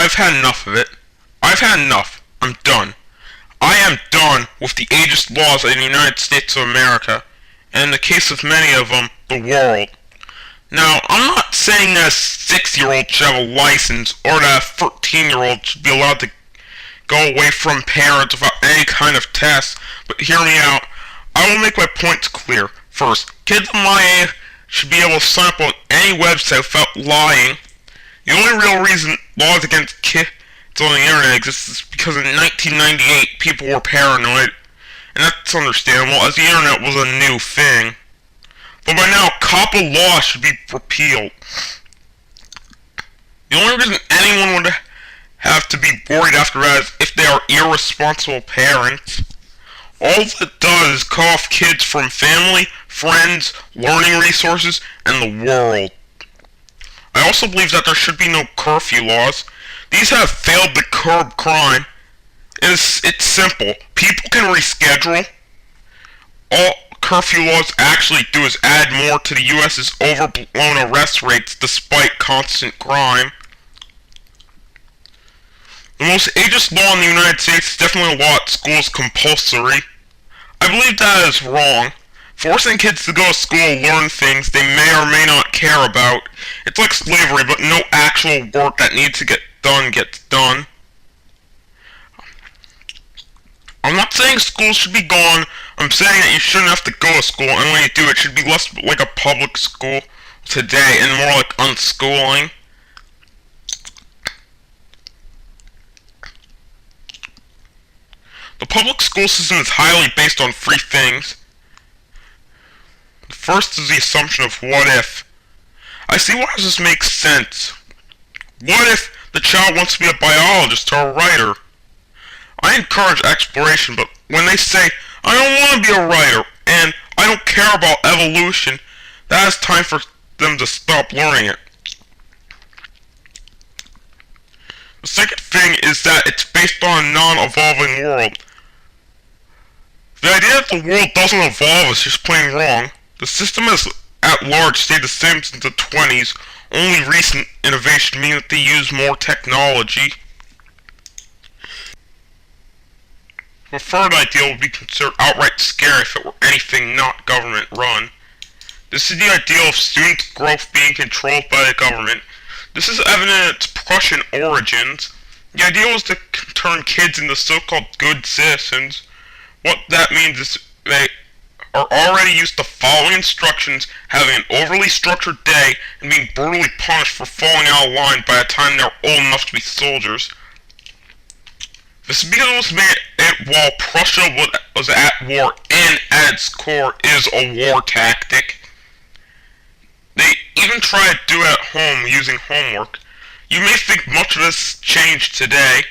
I've had enough of it. I've had enough. I'm done. I am done with the ageist laws in the United States of America, and in the case of many of them, the world. Now, I'm not saying that a 6-year-old should have a license, or that a 13-year-old should be allowed to go away from parents without any kind of test, but hear me out. I will make my points clear. First, kids of my age should be able to sign up on any website without lying. The only real reason laws against kids on the internet exist is because in 1998 people were paranoid, and that's understandable as the internet was a new thing. But by now, COPPA law should be repealed. The only reason anyone would have to be worried after that is if they are irresponsible parents. All it does is cut off kids from family, friends, learning resources, and the world. I also believe that there should be no curfew laws. These have failed to curb crime. It's simple. People can reschedule. All curfew laws actually do is add more to the U.S.'s overblown arrest rates despite constant crime. The most ageist law in the United States is definitely a law at school is compulsory. I believe that is wrong. Forcing kids to go to school and learn things they may or may not care about. It's like slavery, but no actual work that needs to get done gets done. I'm not saying schools should be gone. I'm saying that you shouldn't have to go to school, and when you do, it should be less like a public school today and more like unschooling. The public school system is highly based on three things. The first is the assumption of what if. I see why this makes sense. What if the child wants to be a biologist or a writer? I encourage exploration, but when they say, I don't want to be a writer, and I don't care about evolution, that is time for them to stop learning it. The second thing is that it's based on a non-evolving world. The idea that the world doesn't evolve is just plain wrong. The system has at large stayed the same since the 20s. Only recent innovation means that they use more technology. The third ideal would be considered outright scary if it were anything not government run. This is the ideal of student growth being controlled by the government. This is evident in its Prussian origins. The ideal is to turn kids into so-called good citizens. What that means is they are already used to following instructions, having an overly structured day, and being brutally punished for falling out of line by the time they're old enough to be soldiers. This is because it was made while Prussia was at war and at its core is a war tactic. They even try to do it at home using homework. You may think much of this changed today.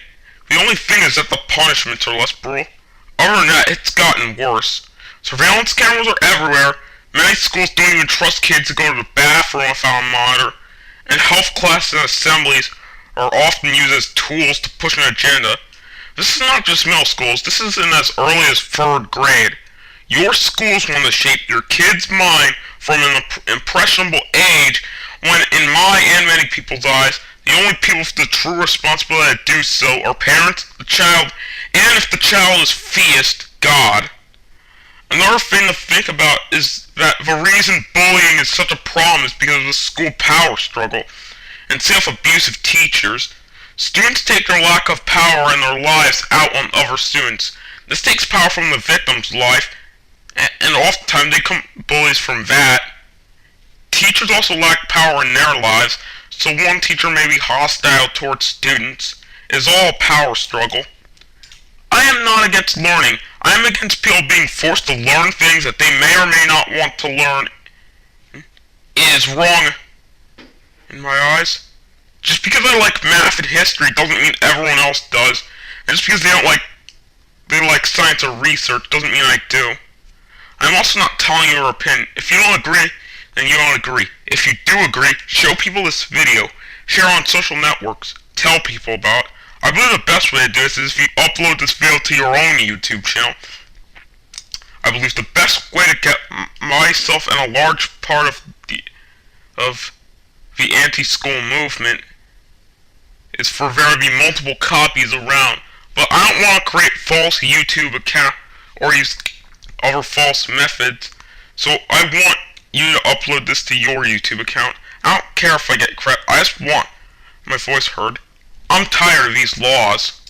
The only thing is that the punishments are less brutal. Other than that, it's gotten worse. Surveillance cameras are everywhere. Many schools don't even trust kids to go to the bathroom without a monitor. And health classes and assemblies are often used as tools to push an agenda. This is not just middle schools. This is in as early as 3rd grade. Your schools want to shape your kid's mind from an impressionable age when, in my and many people's eyes, the only people with the true responsibility to do so are parents, the child, and if the child is theist, God. Another thing to think about is that the reason bullying is such a problem is because of the school power struggle and self-abusive teachers. Students take their lack of power in their lives out on other students. This takes power from the victim's life, and oftentimes they become bullies from that. Teachers also lack power in their lives, so one teacher may be hostile towards students. It is all a power struggle. I am not against learning. I am against people being forced to learn things that they may or may not want to learn. It is wrong in my eyes. Just because I like math and history doesn't mean everyone else does. And just because they like science or research doesn't mean I do. I'm also not telling your opinion. If you don't agree, then you don't agree. If you do agree, show people this video. Share on social networks. Tell people about it. I believe the best way to do this is if you upload this video to your own YouTube channel. I believe the best way to get myself and a large part of the anti-school movement is for there to be multiple copies around. But I don't want to create false YouTube account or use other false methods. So I want you to upload this to your YouTube account. I don't care if I get credit. I just want my voice heard. I'm tired of these laws.